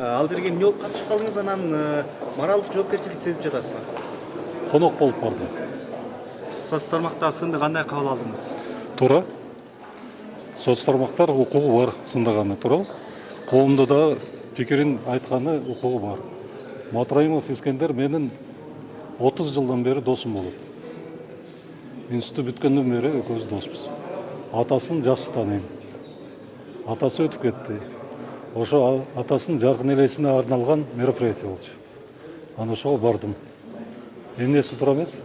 Ал жерге эмне болуп катышып калдыңыз, анан моралдык жоопкерчилик сезип жатасызбы? Конок болуп барды. Соц тармакта сынды кандай кабыл алдыңыз? Туура. Соц тармактар укугу бар сындаганы, туура. Коомдо да пикирин айтканы укугу бар. Матраимов Искендер менин 30 жылдан бери досум болот. Институт бүткөндөн бери экөөбүз доспуз. Атасын жакшы тааныйм. Атасы өтүп кетти. Ошо атасынын жаркын элесине арналган мероприятие болчу. Ана ошого бардым. Эмнеси туура эмес?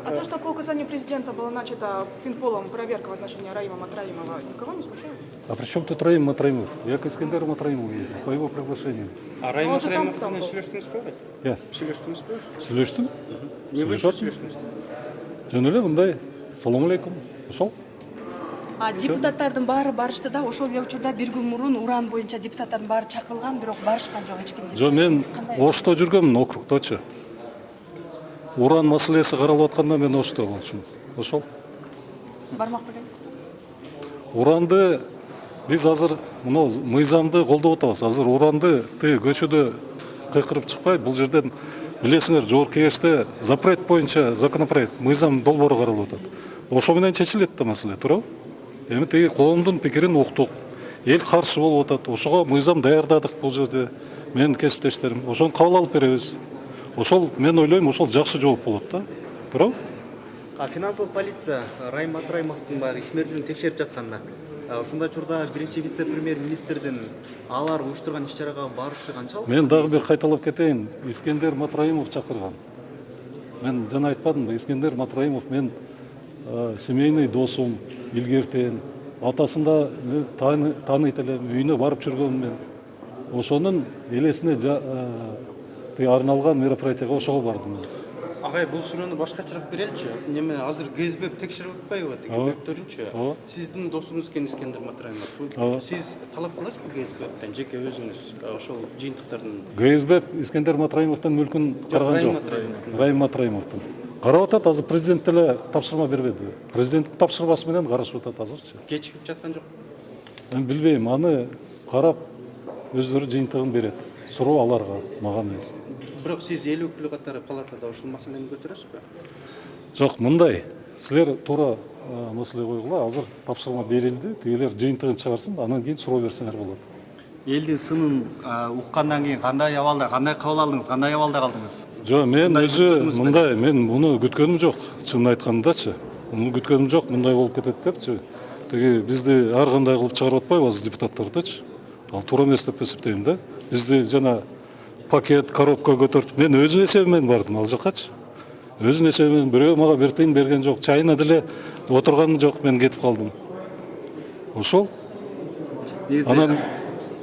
А то, что по указанию президента была начата Финполом проверка в отношении Раима Матраимова, никого не смущает? А при чем тут Раим Матраимов? Я к Искендеру Матраимову ездил, по его приглашению. А Раим Он же там Матраимов был. сүйлөштүңүз беле? Я. Сүйлөштүңүз беле? Сүйлөштүм. Не вы Сүйлөшөтүм. сүйлөштүңүз? Жөн эле мындай. Салам алейкум. Ошол. А депутаттардын баары барышты да, ошол эле учурда бир күн мурун уран боюнча депутаттардын баары чакырылган, бирок барышкан жок эч ким. Жо мен Ошто жүргөмүн, округдочу. Уран маселеси каралып атканда мен Ошто болчумун. Ошол. Бармак белеңиз. Уранды биз азыр мына мыйзамды колдоп атабыз. Азыр уранды көчөдө кыйкырып чыкпай, бул жерден билесиңер, жогорку кеңеште запрет боюнча законопроект, мыйзам долбоору каралып атат. Ошо менен чечилет да маселе, туурабы? Эми тиги коомдун пикирин уктук. Эл каршы болуп атат. Ошого мыйзам даярдадык бул жерде. Менин кесиптештерим. Ошону кабыл алып беребиз. Ошол мен ойлойм, ошол жакшы жооп болот да. Туурабы? Финансылык полиция Раим Матраимовдун баягы ишмердүүлүгүн текшерип жатканда, ушундай учурда биринчи вице-премьер-министрдин алар уюштурган иш-чарага барышы канчалык? Мен дагы бир кайталап кетейин. Искендер Матраимов чакырган. Мен жана айтпадымбы, Искендер Матраимов мен семейный досум, илгертен. Атасын да тааныйт элем, үйүнө барып жүргөм мен. Ошонун элесине арналган мероприятияга ошого бардым. Агай, бул суроону башкачараак береличи. Неме азыр КСБ текшерип атпайбы? Тиги бөктөрүнчү. Сиздин досуңуз экен Искендер Матраимов. Сиз талап кыласызбы КСБтен жеке өзүңүз ошол жыйынтыктардын? КСБ Искендер Матраимовдун мүлкүн караган жок. Раим Матраимовдун. Карап атат, азыр президент деле тапшырма бербеди. Президенттин тапшырмасы менен карашып атат азырчы. Кечигип жаткан жок. Мен билбейм, аны карап өздөрү жыйынтыгын берет. Суроо аларга, мага эмес. Бирок сиз эл өкүлү катары палатада ушул маселени көтөрөсүзбү? Жок, мындай. Силер туура маселе койгула. Азыр тапшырма берилди. Тигилер жыйынтыгын чыгарсын, анан кийин суроо берсеңер болот. Элдин сынын уккандан кийин кандай абалда, кандай кабыл алдыңыз, кандай абалда калдыңыз? Жок, мен өзү мындай, мен муну күткөнүм жок. Чынын айткандачы. Муну күткөнүм жок, мындай болуп кетет депчи. Теги бизди ар кандай кылып чыгарып атпайбы азыр депутаттардычы. Ал туура эмес деп эсептейм да. Бизди жана пакет, коробка көтөртүп, мен өзүнүн эсебимен бардым ал жаккачы. Өзүнүн эсебимен бирөө мага бир тыйын берген жок. Чайына деле отурганым жок, мен кетип калдым. Ошол. Анан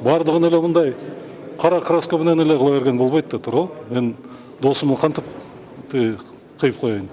бардыгын эле мындай кара краска менен эле кыла берген болбойт да, туурабы? Мен досумду кантип кыйып коеюн?